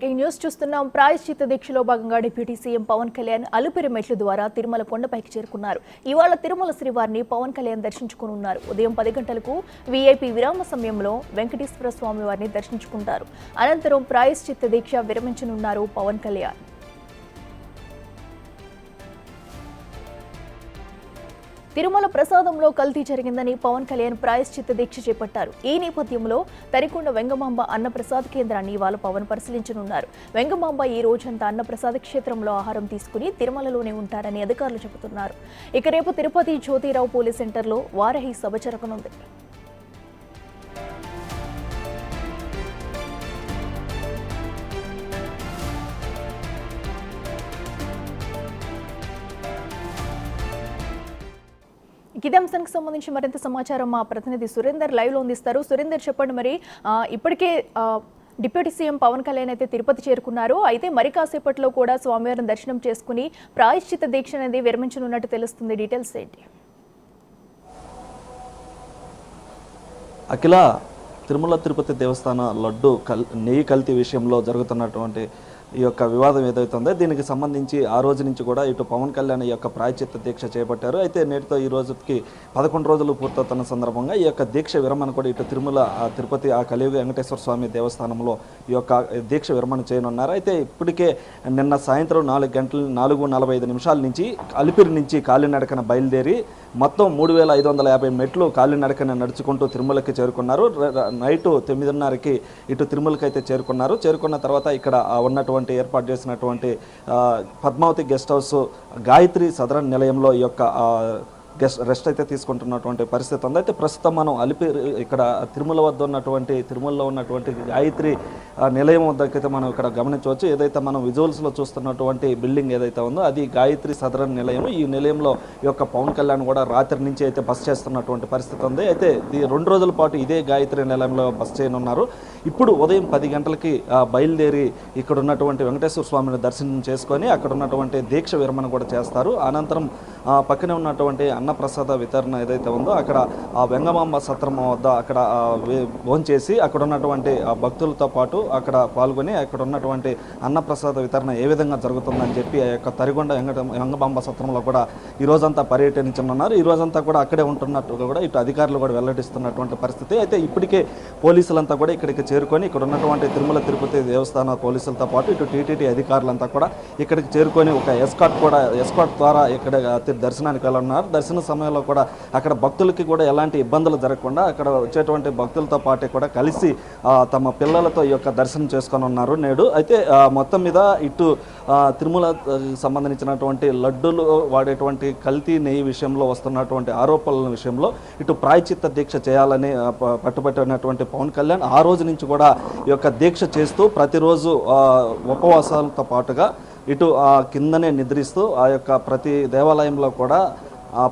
Breaking news చూస్తున్నాం. ప్రాయశ్చిత్త దీక్షలో భాగంగా డిప్యూటీ సీఎం పవన్ కళ్యాణ్ అలుపిరి మెట్ల ద్వారా తిరుమల కొండపైకి చేరుకున్నారు. ఇవాళ తిరుమల శ్రీవారిని పవన్ కళ్యాణ్ దర్శించుకోనున్నారు. ఉదయం 10 గంటలకు వీఐపీ విరామ సమయంలో వెంకటేశ్వర స్వామి వారిని దర్శించుకుంటారు. అనంతరం ప్రాయశ్చిత్త దీక్ష విరమించనున్నారు పవన్ కళ్యాణ్. తిరుమల ప్రసాదంలో కల్తీ జరిగిందని పవన్ కళ్యాణ్ ప్రాయశ్చిత్త దీక్ష చేపట్టారు. ఈ నేపథ్యంలో తరికొండ వెంగమాంబ అన్నప్రసాద కేంద్రాన్ని ఇవాళ పవన్ పరిశీలించనున్నారు. వెంగమాంబ ఈ రోజంతా అన్నప్రసాద క్షేత్రంలో ఆహారం తీసుకుని తిరుమలలోనే ఉంటారని అధికారులు చెబుతున్నారు. ఇక రేపు తిరుపతి జ్యోతిరావు పోలీస్ సెంటర్లో వారహి సభ జరగనుంది. ఇదే అంశానికి సంబంధించి మరింత సమాచారం మా ప్రతినిధి సురేందర్ లైవ్ లో అందిస్తారు. సురేందర్, చెప్పండి. మరి ఇప్పటికే డిప్యూటీ సీఎం పవన్ కళ్యాణ్ అయితే తిరుపతి చేరుకున్నారు. అయితే మరి కాసేపట్లో కూడా స్వామివారిని దర్శనం చేసుకుని ప్రాయశ్చిత్త దీక్ష అనేది విరమించనున్నట్టు తెలుస్తుంది. డీటెయిల్స్ ఏంటి? అఖిల, తిరుమల తిరుపతి దేవస్థాన లడ్డు నెయ్యి కల్తీ విషయంలో జరుగుతున్నటువంటి ఈ యొక్క వివాదం ఏదైతే ఉందో దీనికి సంబంధించి ఆ రోజు నుంచి కూడా ఇటు పవన్ కళ్యాణ్ ఈ యొక్క ప్రాయశ్చిత్త దీక్ష చేపట్టారు. అయితే నేటితో ఈ రోజుకి 11 రోజులు పూర్తవుతున్న సందర్భంగా ఈ యొక్క దీక్ష విరమణ కూడా ఇటు తిరుమల తిరుపతి కలియుగ వెంకటేశ్వర స్వామి దేవస్థానంలో ఈ యొక్క దీక్ష విరమణ చేయనున్నారు. అయితే ఇప్పటికే నిన్న సాయంత్రం 4:45 నుంచి అలిపిరి నుంచి కాలినడకన బయలుదేరి మొత్తం 3,550 మెట్లు కాలినడకన నడుచుకుంటూ తిరుమలకి చేరుకున్నారు. నైటు 9:30కి ఇటు తిరుమలకి అయితే చేరుకున్నారు. చేరుకున్న తర్వాత ఇక్కడ ఉన్నటువంటి ఏర్పాటు చేసినటువంటి పద్మావతి గెస్ట్ హౌస్ గాయత్రి సదరన్ నిలయంలో ఈ యొక్క రెస్ట్ అయితే తీసుకుంటున్నటువంటి పరిస్థితి ఉంది. అయితే ప్రస్తుతం మనం అలిపిరి ఇక్కడ తిరుమలలో ఉన్నటువంటి గాయత్రి నిలయం వద్దకైతే మనం ఇక్కడ గమనించవచ్చు. ఏదైతే మనం విజువల్స్లో చూస్తున్నటువంటి బిల్డింగ్ ఏదైతే ఉందో అది గాయత్రి సదరన్ నిలయం. ఈ నిలయంలో ఈ యొక్క పవన్ కళ్యాణ్ కూడా రాత్రి నుంచి అయితే బస్ చేస్తున్నటువంటి పరిస్థితి ఉంది. అయితే 2 రోజుల పాటు ఇదే గాయత్రి నిలయంలో బస్ చేయనున్నారు. ఇప్పుడు ఉదయం 10 గంటలకి బయలుదేరి ఇక్కడ ఉన్నటువంటి వెంకటేశ్వర స్వామిని దర్శనం చేసుకొని అక్కడ ఉన్నటువంటి దీక్ష విరమణ కూడా చేస్తారు. అనంతరం పక్కనే ఉన్నటువంటి అన్నప్రసాద వితరణ ఏదైతే ఉందో అక్కడ ఆ వెంగమాంబ సత్రం వద్ద అక్కడ భోంచేసి అక్కడ ఉన్నటువంటి భక్తులతో పాటు అక్కడ పాల్గొని అక్కడ ఉన్నటువంటి అన్నప్రసాద వితరణ ఏ విధంగా జరుగుతుందని చెప్పి ఆ యొక్క తరిగొండ వెంగమాంబ సత్రంలో కూడా ఈ రోజంతా పర్యటించనున్నారు. ఈ రోజంతా కూడా అక్కడే ఉంటున్నట్టుగా కూడా ఇటు అధికారులు కూడా వెల్లడిస్తున్నటువంటి పరిస్థితి. అయితే ఇప్పటికే పోలీసులంతా కూడా ఇక్కడికి చేరుకొని ఇక్కడ ఉన్నటువంటి తిరుమల తిరుపతి దేవస్థాన పోలీసులతో పాటు ఇటు టీటీడీ అధికారులంతా కూడా ఇక్కడికి చేరుకొని ఒక ఎస్కాట్ ద్వారా ఇక్కడ దర్శనానికి వెళ్ళనున్నారు. దర్శన సమయంలో కూడా అక్కడ భక్తులకి కూడా ఎలాంటి ఇబ్బందులు జరగకుండా అక్కడ వచ్చేటువంటి భక్తులతో పాటు కూడా కలిసి తమ పిల్లలతో ఈ యొక్క దర్శనం చేసుకొని ఉన్నారు నేడు. అయితే మొత్తం మీద ఇటు తిరుమల సంబంధించినటువంటి లడ్డూలు వాడేటువంటి కల్తీ నెయ్యి విషయంలో వస్తున్నటువంటి ఆరోపణల విషయంలో ఇటు ప్రాయశ్చిత్త దీక్ష చేయాలని పట్టుబట్టినటువంటి పవన్ కళ్యాణ్ ఆ రోజు నుంచి కూడా ఈ యొక్క దీక్ష చేస్తూ ప్రతిరోజు ఉపవాసాలతో పాటుగా ఇటు కిందనే నిద్రిస్తూ ఆ యొక్క ప్రతి దేవాలయంలో కూడా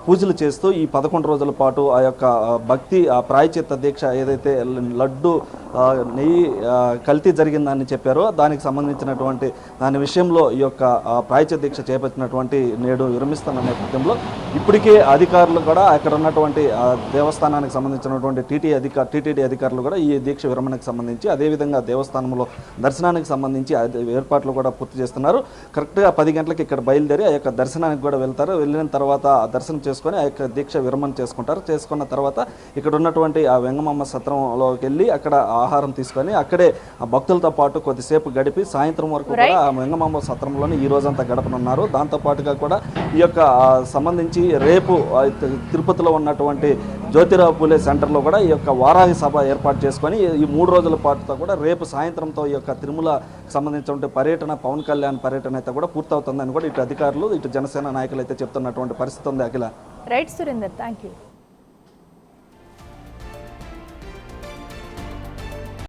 పూజలు చేస్తూ ఈ 11 రోజుల పాటు ఆ యొక్క భక్తి ప్రాయశ్చిత్త దీక్ష ఏదైతే లడ్డు నెయ్యి కల్తీ జరిగిందని చెప్పారో దానికి సంబంధించినటువంటి దాని విషయంలో ఈ యొక్క ప్రాయశ్చిత్త దీక్ష చేపట్టినటువంటి నేడు విరమిస్తున్న నేపథ్యంలో ఇప్పటికే అధికారులు కూడా అక్కడ ఉన్నటువంటి దేవస్థానానికి సంబంధించినటువంటి టీటీడీ అధికారులు కూడా ఈ దీక్ష విరమణకు సంబంధించి అదేవిధంగా దేవస్థానంలో దర్శనానికి సంబంధించి ఏర్పాట్లు కూడా పూర్తి చేస్తున్నారు. కరెక్ట్గా 10 గంటలకు ఇక్కడ బయలుదేరి ఆ యొక్క దర్శనానికి కూడా వెళ్తారు. వెళ్ళిన తర్వాత దర్శనం చేసుకొని ఆ యొక్క దీక్ష విరమణ చేసుకుంటారు. చేసుకున్న తర్వాత ఇక్కడ ఉన్నటువంటి ఆ వెంగమాంబ సత్రంలోకి వెళ్ళి అక్కడ ఆహారం తీసుకొని అక్కడే ఆ భక్తులతో పాటు కొద్దిసేపు గడిపి సాయంత్రం వరకు కూడా ఆ వెంగమాంబ సత్రంలోనే ఈ రోజంతా గడపనున్నారు. దాంతోపాటుగా కూడా ఈ యొక్క సంబంధించి రేపు తిరుపతిలో ఉన్నటువంటి జ్యోతిరావు పూలే సెంటర్లో కూడా ఈ యొక్క వారాహి సభ ఏర్పాటు చేసుకొని ఈ 3 రోజుల పాటుతో కూడా రేపు సాయంత్రంతో ఈ యొక్క తిరుమల సంబంధించినటువంటి పవన్ కళ్యాణ్ పర్యటన అయితే కూడా పూర్తవుతుందని కూడా ఇటు అధికారులు ఇటు జనసేన నాయకులు అయితే చెప్తున్నటువంటి పరిస్థితి ఉంది. Akhila. Right Surender, thank you.